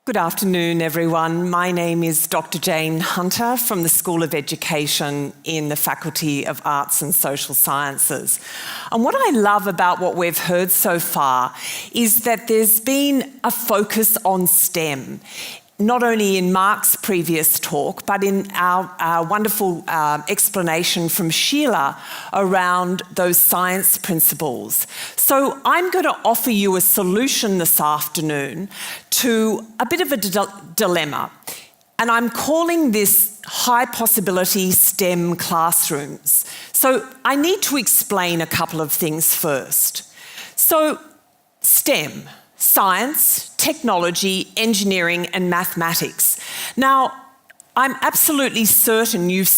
Good afternoon, everyone. My name is Dr. Jane Hunter from the School of Education in the Faculty of Arts and Social Sciences. And what I love about what we've heard so far is that there's been a focus on STEM, not only in Mark's previous talk, but in our wonderful explanation from Sheila around those science principles. So I'm going to offer you a solution this afternoon to a bit of a dilemma. And I'm calling this high possibility STEM classrooms. So I need to explain a couple of things first. So STEM, science, technology, engineering and mathematics. Now, I'm absolutely certain you've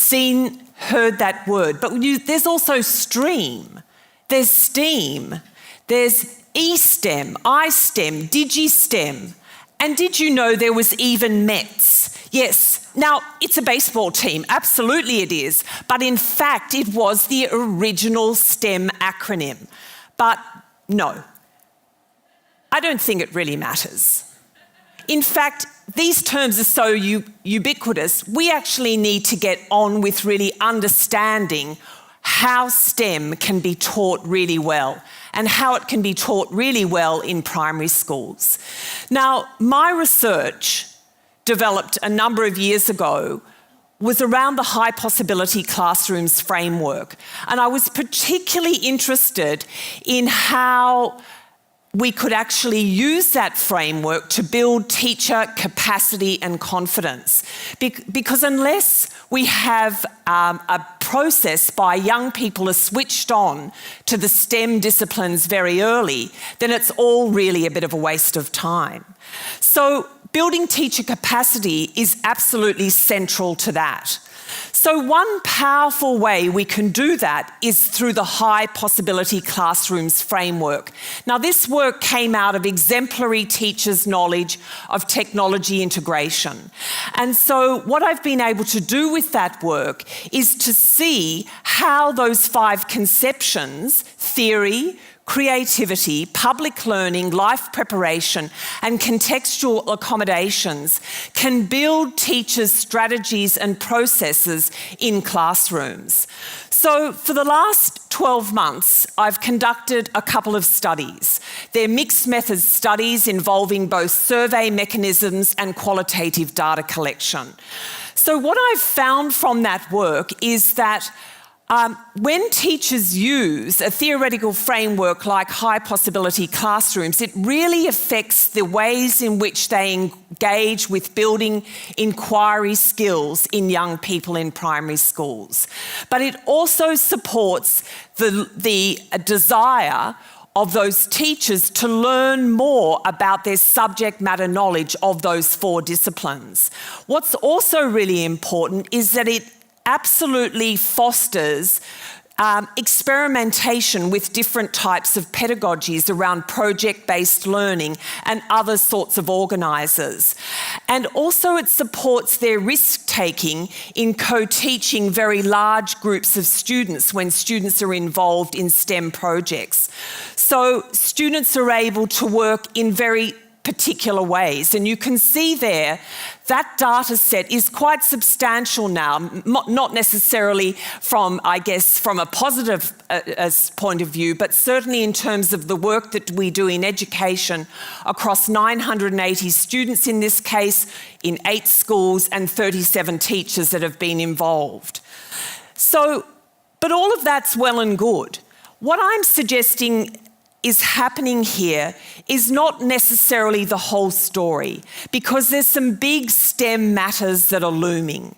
heard that word, but there's also STREAM, there's STEAM, there's eSTEM, iSTEM, DigiSTEM, and did you know there was even METS? Yes, now it's a baseball team, absolutely it is, but in fact it was the original STEM acronym. But no, I don't think it really matters. In fact, these terms are so ubiquitous, we actually need to get on with really understanding how STEM can be taught really well and how it can be taught really well in primary schools. Now, my research developed a number of years ago was around the high possibility classrooms framework. And I was particularly interested in how we could actually use that framework to build teacher capacity and confidence. Because unless we have a process by young people are switched on to the STEM disciplines very early, then it's all really a bit of a waste of time. So building teacher capacity is absolutely central to that. So one powerful way we can do that is through the high possibility classrooms framework. Now, this work came out of exemplary teachers' knowledge of technology integration. And so what I've been able to do with that work is to see how those 5 conceptions, theory, creativity, public learning, life preparation, and contextual accommodations can build teachers' strategies and processes in classrooms. So for the last 12 months, I've conducted a couple of studies. They're mixed methods studies involving both survey mechanisms and qualitative data collection. So what I've found from that work is that when teachers use a theoretical framework like high possibility classrooms, it really affects the ways in which they engage with building inquiry skills in young people in primary schools. But it also supports the desire of those teachers to learn more about their subject matter knowledge of those 4 disciplines. What's also really important is that it absolutely fosters experimentation with different types of pedagogies around project-based learning and other sorts of organisers. And also it supports their risk-taking in co-teaching very large groups of students when students are involved in STEM projects. So students are able to work in very particular ways. And you can see there that data set is quite substantial now, not necessarily from, I guess, from a positive point of view, but certainly in terms of the work that we do in education across 980 students in this case, in 8 schools and 37 teachers that have been involved. So, but all of that's well and good. What I'm suggesting is happening here is not necessarily the whole story, because there's some big STEM matters that are looming.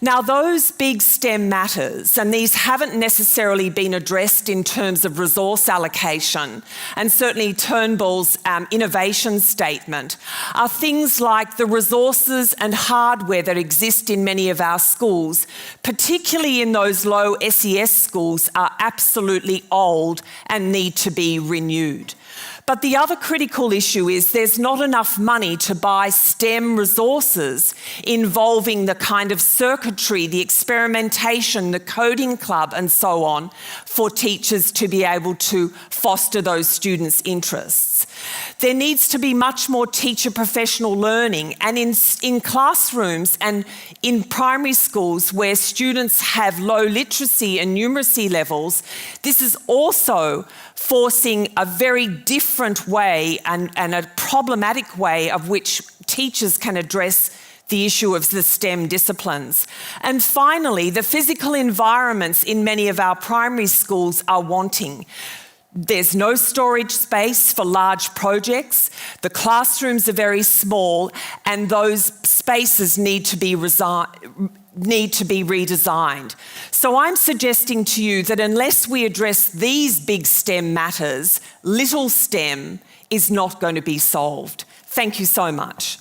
Now, those big STEM matters, and these haven't necessarily been addressed in terms of resource allocation, and certainly Turnbull's innovation statement, are things like the resources and hardware that exist in many of our schools, particularly in those low SES schools, are absolutely old and need to be renewed. But the other critical issue is there's not enough money to buy STEM resources involving the kind of circuitry, the experimentation, the coding club and so on for teachers to be able to foster those students' interests. There needs to be much more teacher professional learning, and in classrooms and in primary schools where students have low literacy and numeracy levels, this is also forcing a very different way and a problematic way of which teachers can address the issue of the STEM disciplines. And finally, the physical environments in many of our primary schools are wanting. There's no storage space for large projects, the classrooms are very small, and those spaces need to be redesigned. So I'm suggesting to you that unless we address these big STEM matters, little STEM is not going to be solved. Thank you so much.